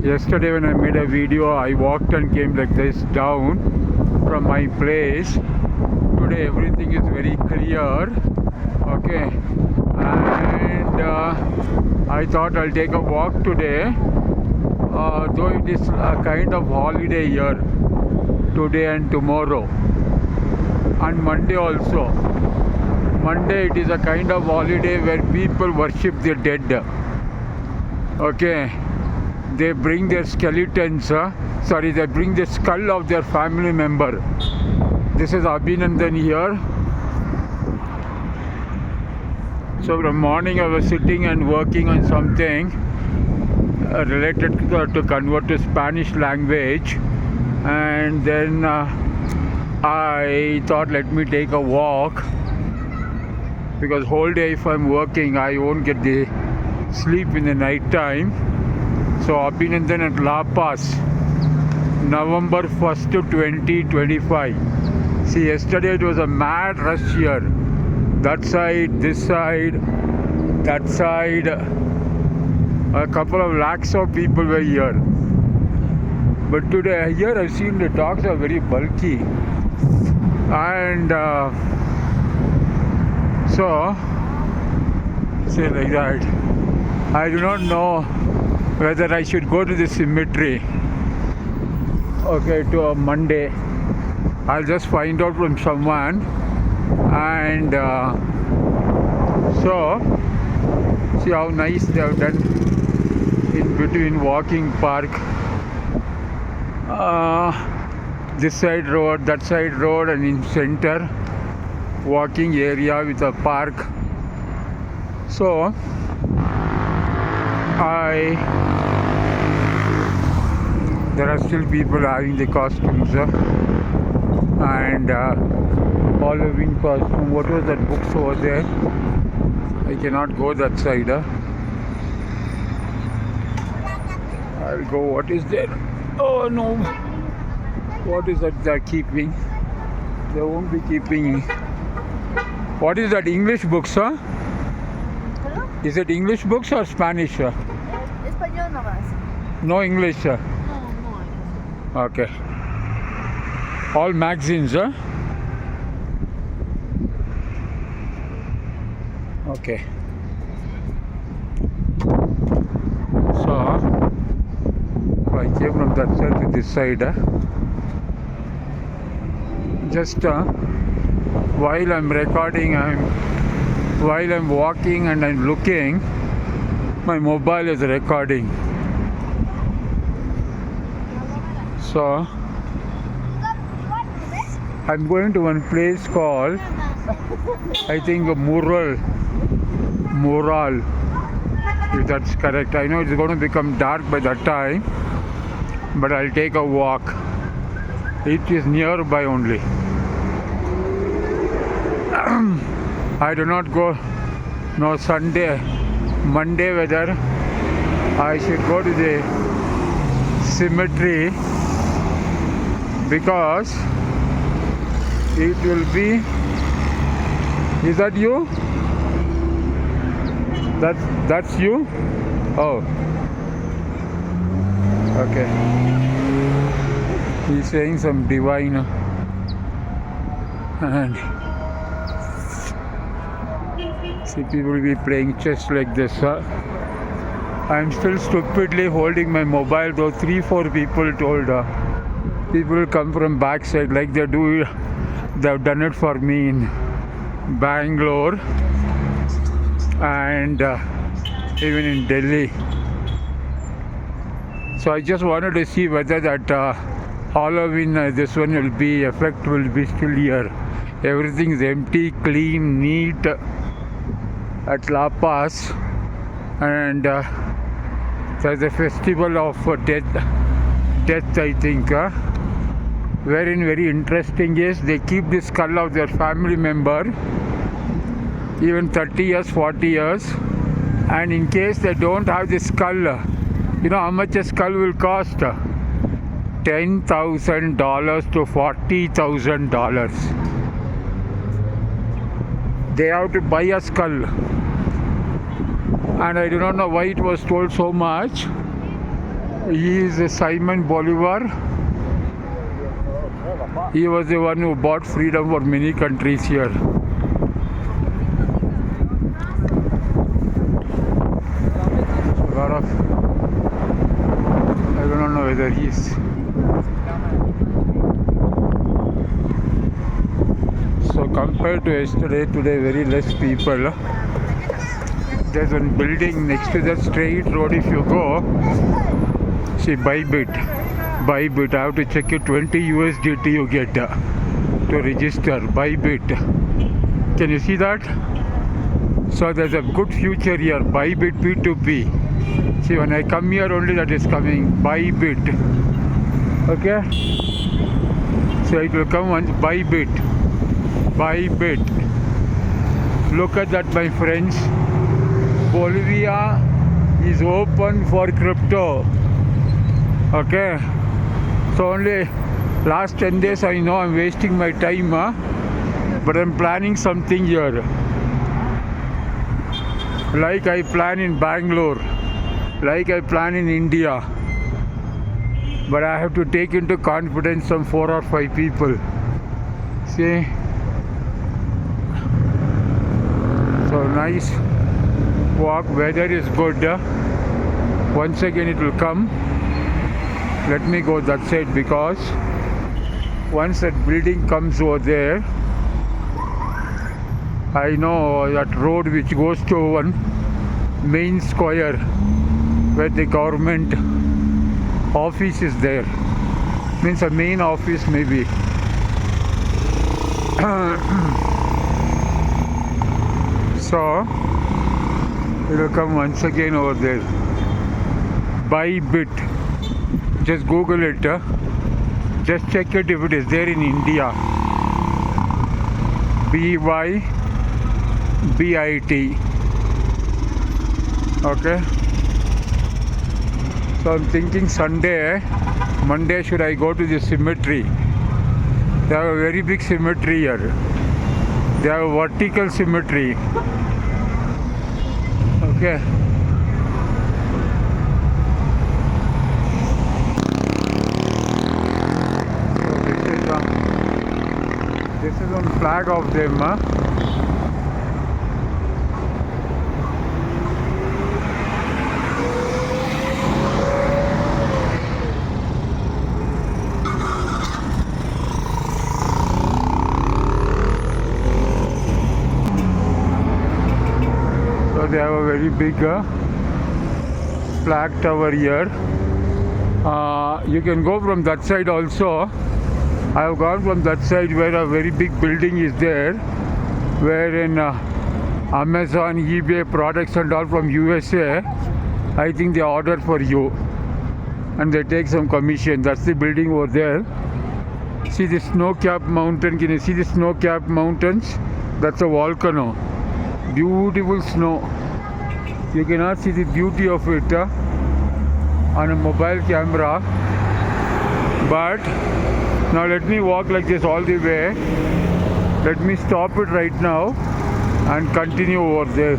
Yesterday when I made a video, I walked and came like this down from my place. Today everything is very clear. Okay, and I thought I'll take a walk today. Though it is a kind of holiday here, today and tomorrow, and Monday also. Monday it is a kind of holiday where people worship the dead. Okay, they bring their skeletons, they bring the skull of their family member. This is Abhinandan here. So from morning I was sitting and working on something related to convert to Spanish language, and then I thought let me take a walk, because whole day if I'm working I won't get the sleep in the night time. So Abhinandan at La Paz, November 1st to 2025. See, yesterday it was a mad rush here. That side, this side, that side. A couple of lakhs of people were here. But today here I've seen the dogs are very bulky. And so, say like that. I do not know whether I should go to the cemetery, okay, to a Monday. I'll just find out from someone. And so, see how nice they have done in between walking park. This side road, that side road, and in center walking area with a park. So there are still people having the costumes and Halloween costume. What was that books over there? I cannot go that side. I'll go. What is there? Oh no! What is that they're keeping? They won't be keeping. What is that? English books, huh? Hello? Is it English books or Spanish? Español nomás. No English. No. Okay. All magazines, huh? Okay. So I came from that side to this side. Just while I'm recording, while I'm walking and I'm looking, my mobile is recording. So I'm going to one place called, I think, Mural, if that's correct. I know it's going to become dark by that time, but I'll take a walk. It is nearby only. I do not go no Sunday, Monday, whether I should go to the cemetery, because it will be. Is that you? That's you? Oh. Okay. He's saying some divine and see people will be playing chess like this. I'm still stupidly holding my mobile, though 3-4 people told people will come from backside like they've done it for me in Bangalore and even in Delhi. So I just wanted to see whether that Halloween, this one will be effect will be still here. Everything is empty, clean, neat at La Paz, and there's a festival of death I think. Wherein very interesting is they keep the skull of their family member even 30 years, 40 years, and in case they don't have the skull, you know how much a skull will cost? $10,000 to $40,000. They have to buy a skull, and I do not know why it was told so much. He is Simon Bolivar. He was the one who bought freedom for many countries here. A lot of, I don't know whether he's. So compared to yesterday, today very less people. There's one building next to the straight road. If you go, see Bybit. Bybit. I have to check it. 20 USDT you get to register. Bybit. Can you see that? So there's a good future here. Bybit P2P. See, when I come here only that is coming. Bybit. Okay. So it will come once. Bybit. Bybit. Look at that, my friends. Bolivia is open for crypto. Okay. So only last 10 days I know I'm wasting my time, but I'm planning something here. Like I plan in Bangalore, like I plan in India. But I have to take into confidence some 4 or 5 people. See? So nice walk, weather is good. Once again it will come. Let me go that side, because once that building comes over there, I know that road which goes to one main square where the government office is there. Means a main office maybe. So it will come once again over there. Bybit. Just Google it. Just check it if it is there in India. BYBIT. Okay. So I'm thinking Sunday, Monday should I go to the cemetery. They have a very big cemetery here. They have a vertical cemetery. Okay. This is one flag of them. So they have a very big flag tower here. You can go from that side also. I have gone from that side where a very big building is there, wherein Amazon, eBay products and all from USA, I think they order for you and they take some commission. That's the building over there. See the snow-capped mountain. Can you see the snow-capped mountains? That's a volcano. Beautiful snow. You cannot see the beauty of it on a mobile camera, but now let me walk like this all the way. Let me stop it right now and continue over there.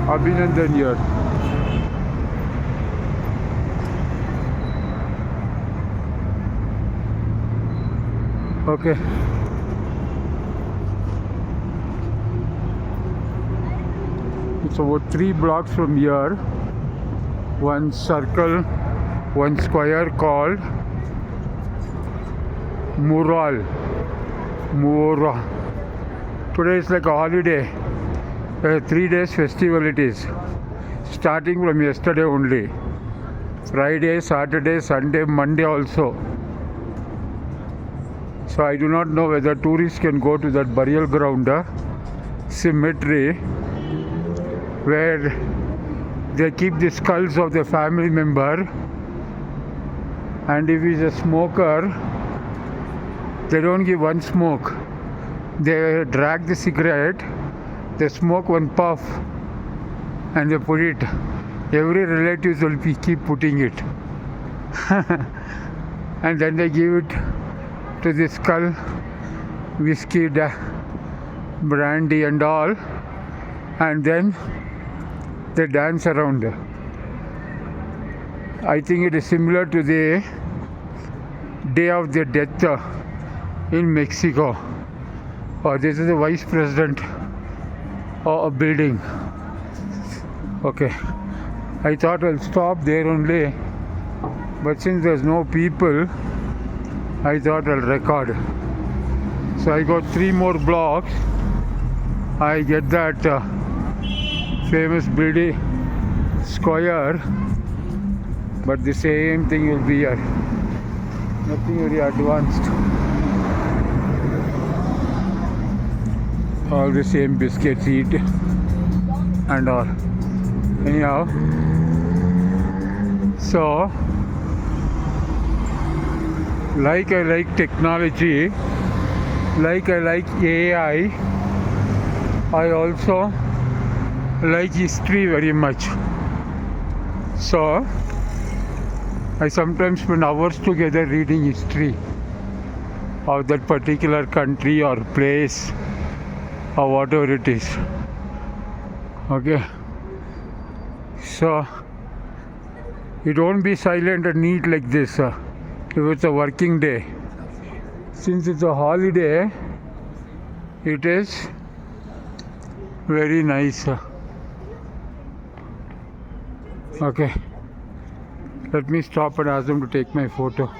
Abhinandan here. Okay. It's about 3 blocks from here. One circle, one square called Mural. Today is like a holiday. 3 days festival it is. Starting from yesterday only. Friday, Saturday, Sunday, Monday also. So I do not know whether tourists can go to that burial ground, cemetery, where they keep the skulls of the family member, and if he's a smoker, they don't give one smoke. They drag the cigarette, they smoke one puff, and they put it. Every relative will keep putting it. And then they give it to the skull, whiskey, brandy and all, and then they dance around. I think it is similar to the day of their death in Mexico. Oh, this is the vice president of a building. Okay, I thought I'll stop there only, but since there's no people, I thought I'll record. So I got 3 more blocks. I get that famous building square, but the same thing will be here. Nothing very advanced. All the same biscuits eat and all. Anyhow, so like I like technology, like I like AI, I also like history very much. So I sometimes spend hours together reading history of that particular country or place or whatever it is. Okay, so it won't be silent and neat like this if it's a working day. Since it's a holiday, it is very nice. Okay, let me stop and ask them to take my photo.